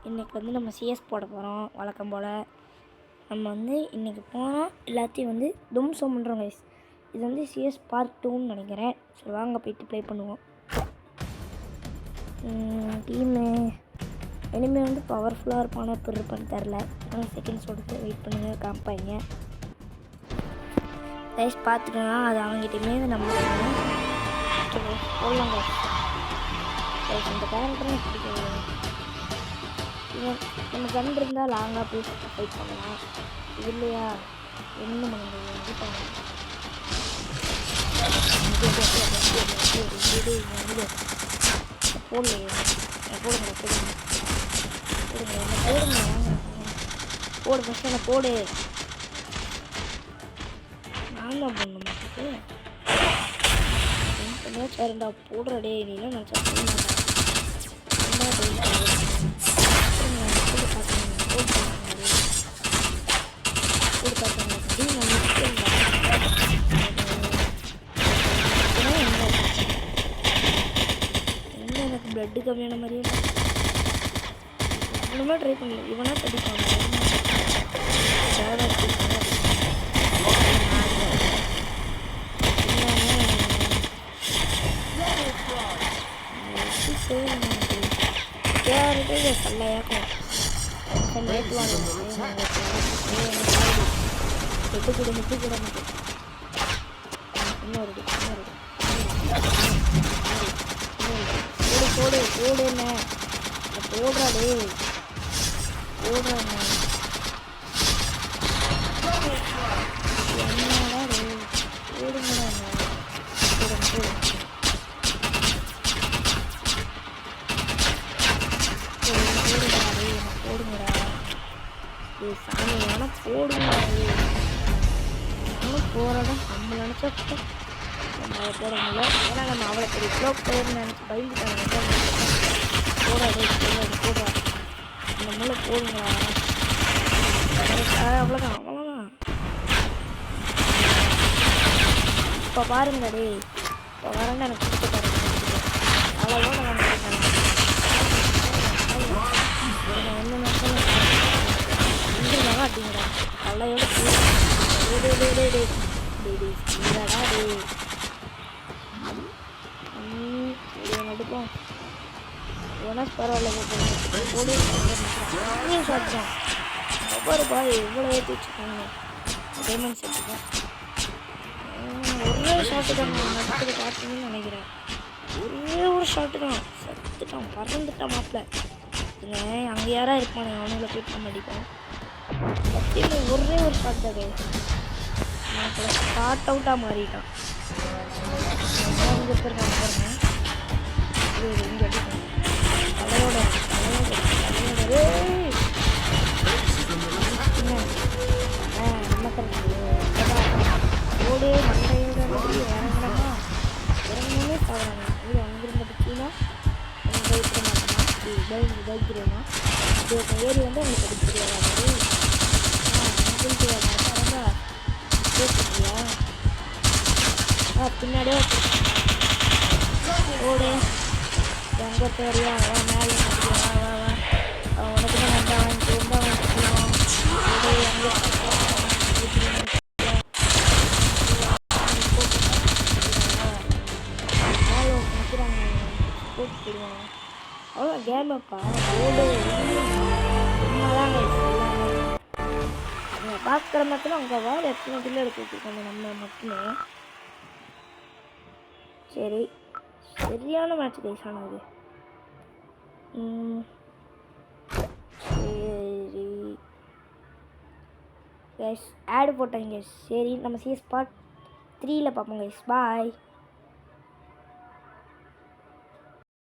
இன்றைக்கி வந்து நம்ம சிஎஸ் போட போகிறோம் வழக்கம் போல். நம்ம வந்து இன்றைக்கி போனால் எல்லாத்தையும் வந்து தும்சம் பண்ணுறோம் கைஸ். இது வந்து சிஎஸ் பார்ட் 2ன்னு நினைக்கிறேன். சரி வாங்க போய்ட்டு ப்ளே பண்ணுவோம். டீமு இனிமே வந்து பவர்ஃபுல்லாக இருப்பான இப்போ இருப்பான்னு தெரில. செகண்ட்ஸ் கொடுத்து வெயிட் பண்ணுங்கள் காமிப்பாங்க கைஸ். பார்த்துட்டோன்னா அது அவங்ககிட்டயுமே நம்ம போடலாம் கைஸ். இந்த கேரக்டரும் பிடிக்கும். நம்ம கண் இருந்தால் லாங்காக போய் ஃபைட் பண்ணலாம். இது இல்லையா ஒன்றும் பண்ண முடியாது. இது பண்ணலாம். போடலையே போடுங்க போடு ஃபஸ்ட்டு என்ன போடு. நான் தான் போடணும் மாட்டுக்கு சரிண்டா போடுறடே. நீலாம் நினச்சா போட எனக்கு பிளட்டு கம்மியான மாதிரியே இவனுமே ட்ரை பண்ணல. இவனா படிப்பாங்க சல்லையாக்கும் ஹெட்டு கூட இன்னொரு போடு போடு என்ன போடுறாடே போடுறா என்னடா போடுங்கடா போடுங்கடா சாமி வேணா போடுங்கடா. நானும் போகிறோட நம்ம நினச்சப்போ நம்ம போட முடியல. ஏன்னா நம்ம அவ்வளோ பெரிய ப்ளோ பிளேயர்னு நினச்சி பயந்துட்டாங்க. போடாது போடுறா இந்த மூளை போடுங்களா. அவ்வளோதான் இப்போ பாருங்க டே. இப்போ வரேன்னு எனக்கு பிடிச்ச பாருங்க. அவ்வளோதான் நான் நினைக்கிறேன். என்ன நினைச்சாலும் அப்படிங்கிறா அவ்வளோயோட நடுப்போம். போனஸ் பரவாயில்ல சாப்பிட்டோம். ஒவ்வொரு பாய் எவ்வளோ ஏற்றி வச்சுருக்காங்க. டைமண்ட் செட்டுதான் ஒரே ஷாட்டு தான் நடத்துக்கு பார்த்தீங்கன்னு நினைக்கிறேன். ஒரே ஒரு ஷாட்டு தான் செத்துட்டான் பறந்துட்டான் மாப்பிள்ள. அங்கே யாராக இருப்பானு அவனுங்களை போய் பண்ண அடிப்போம். சத்தியமாக ஒரே ஒரு ஷாட் தான் எனக்கு ஸ்டார்ட் அவுட்டாக மாறிட்டான். இங்கே பாருங்க இங்கே அடிப்போம் தலையோட ஓடு மண்டையோட இறங்கணுமா இறங்கணுமே தவறாங்க. இது அங்கிருந்த பற்றினா பயப்பட மாட்டோமா பயக்கிறேன்னா ஏறி வந்து அவங்களுக்கு அடிக்க தெரியாதா பின்னாடியே ஓடு எங்கே தெரியா மேலே உனக்கு தான் நல்லா வாங்கிட்டு போட்டுடுவாங்க. அவ்வளோ கேமப்பா ஓடு அவங்க பார்க்குற மட்டும் அவங்க வாழை எத்தனை கிலோ எடுத்து வச்சுருக்காங்க நம்ம மட்டுமே. சரி சரியான மேட்ச் கைஸ் ஆனது. சரி கைஸ் ஆடு போட்டாங்க. சரி நம்ம சிஎஸ் பார்ட் 3ல் பார்ப்போம் கைஸ். பாய்.